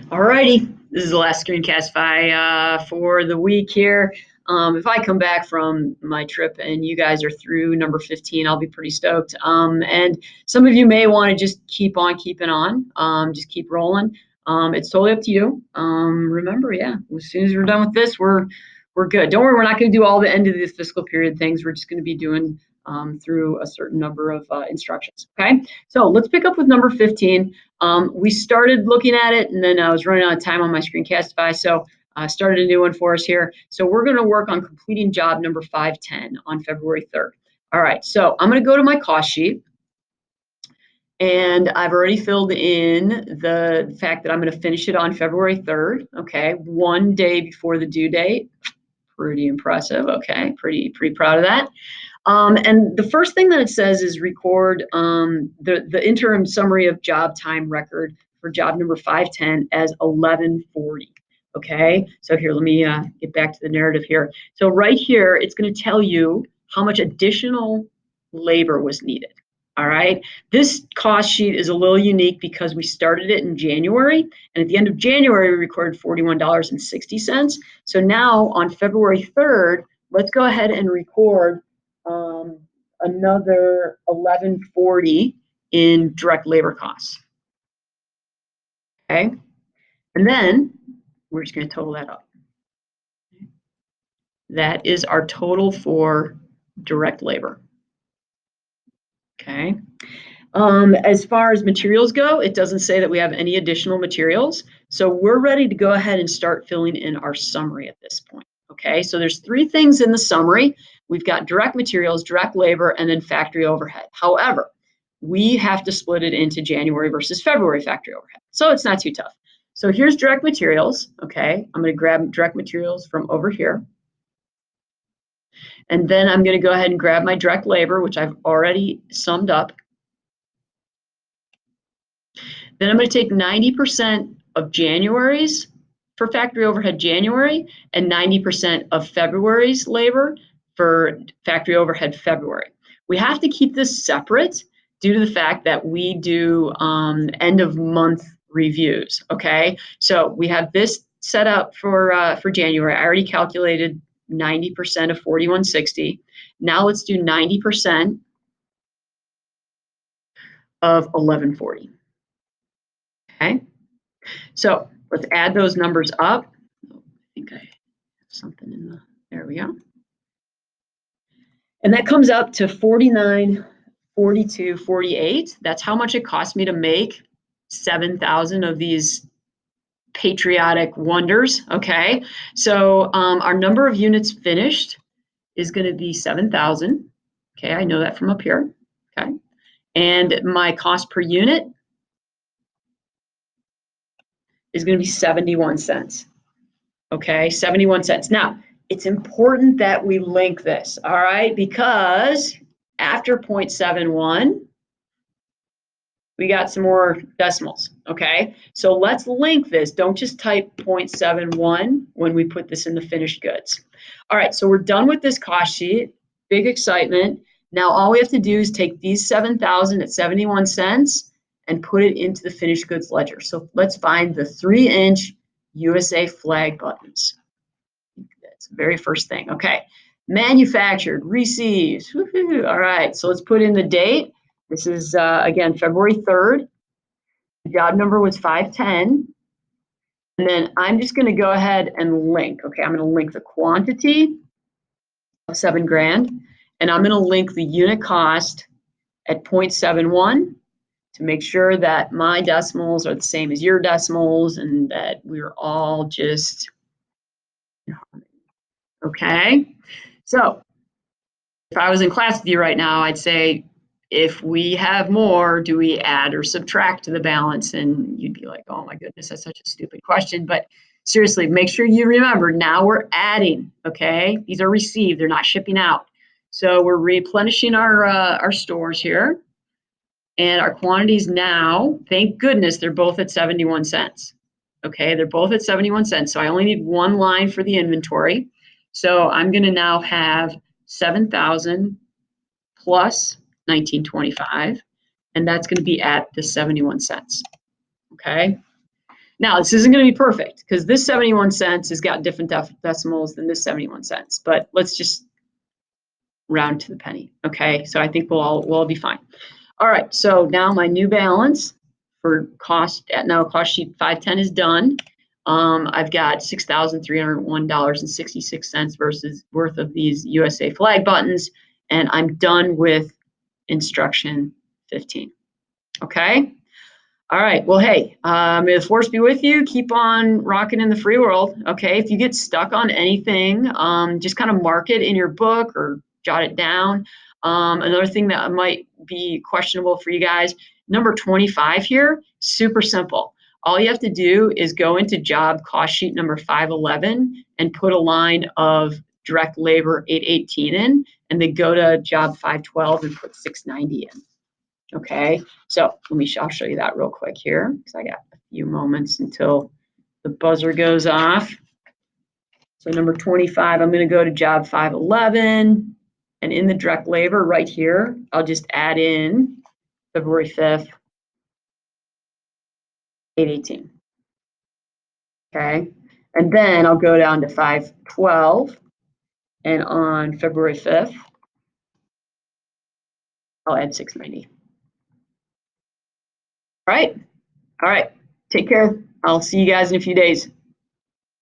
Alrighty, this is the last screencast for the week here. If I come back from my trip and you guys are through number 15, I'll be pretty stoked. And some of you may want to just keep on keeping on, just keep rolling. It's totally up to you. Remember, yeah, as soon as we're done with this, we're good. Don't worry, we're not going to do all the end of this fiscal period things. We're just going to be doing through a certain number of instructions. Okay, so let's pick up with number 15. We started looking at it, and then I was running out of time on my Screencastify, so I started a new one for us here. So we're going to work on completing job number 510 on February 3rd. All right, so I'm going to go to my cost sheet, and I've already filled in the fact that I'm going to finish it on February 3rd, okay, 1 day before the due date. Pretty impressive, okay, pretty proud of that. And the first thing that it says is record the interim summary of job time record for job number 510 as 1140. Okay, so here, let me get back to the narrative here. So right here, it's going to tell you how much additional labor was needed. All right, this cost sheet is a little unique because we started it in January, and at the end of January, we recorded $41.60. So now on February 3rd, let's go ahead and record another 1140 in direct labor costs. Okay, and then we're just going to total that up. That is our total for direct labor. Okay. As far as materials go, it doesn't say that we have any additional materials. So we're ready to go ahead and start filling in our summary at this point. Okay, so there's 3 things in the summary. We've got direct materials, direct labor, and then factory overhead. However, we have to split it into January versus February factory overhead. So it's not too tough. So here's direct materials. Okay, I'm going to grab direct materials from over here. And then I'm going to go ahead and grab my direct labor, which I've already summed up. Then I'm going to take 90% of January's for factory overhead January and 90% of February's labor for factory overhead February. We have to keep this separate due to the fact that we do end of month reviews. Okay, so we have this set up for January. I already calculated 90% of 4160. Now let's do 90% of 1140. Okay, so let's add those numbers up. I think I have something in the, there we go. And that comes up to 49, 42, 48. That's how much it cost me to make 7,000 of these patriotic wonders. Okay, so our number of units finished is going to be 7,000. Okay, I know that from up here. Okay, and my cost per unit is going to be 71 cents. Okay, 71 cents. Now, it's important that we link this, all right, because after 0.71, we got some more decimals, okay? So let's link this. Don't just type 0.71 when we put this in the finished goods. All right, so we're done with this cost sheet. Big excitement. Now all we have to do is take these 7,000 at 71 cents and put it into the finished goods ledger. So let's find the 3-inch USA flag buttons. That's the very first thing. Okay, manufactured, received. All right, so let's put in the date. This is, again, February 3rd. The job number was 510. And then I'm just going to go ahead and link. Okay, I'm going to link the quantity of 7 grand. And I'm going to link the unit cost at 0.71 to make sure that my decimals are the same as your decimals and that we're all just, okay. So if I was in class with you right now, I'd say, if we have more, do we add or subtract to the balance? And you'd be like, oh my goodness, that's such a stupid question. But seriously, make sure you remember, now we're adding, okay? These are received, they're not shipping out. So we're replenishing our stores here. And our quantities now, thank goodness, they're both at 71 cents. Okay, they're both at 71 cents. So I only need one line for the inventory. So I'm going to now have 7,000 plus 1925, and that's going to be at the 71 cents. Okay, Now, this isn't going to be perfect because this 71 cents has got different decimals than this 71 cents, but let's just round to the penny. Okay, so I think we'll all be fine. All right, so now my new balance for cost sheet 510 is done. I've got $6,301.66 versus worth of these USA flag buttons, and I'm done with instruction 15. Okay. All right. Well, hey, may the force be with you. Keep on rocking in the free world. Okay. If you get stuck on anything, just kind of mark it in your book or jot it down. Another thing that might be questionable for you guys, number 25 here, super simple. All you have to do is go into job cost sheet number 511 and put a line of direct labor 818 in, and then go to job 512 and put 690 in. Okay, so I'll show you that real quick here because I got a few moments until the buzzer goes off. So number 25, I'm going to go to job 511, and in the direct labor right here, I'll just add in February 5th, 818. Okay, and then I'll go down to 512, and on February 5th, I'll add 690. All right. Take care. I'll see you guys in a few days.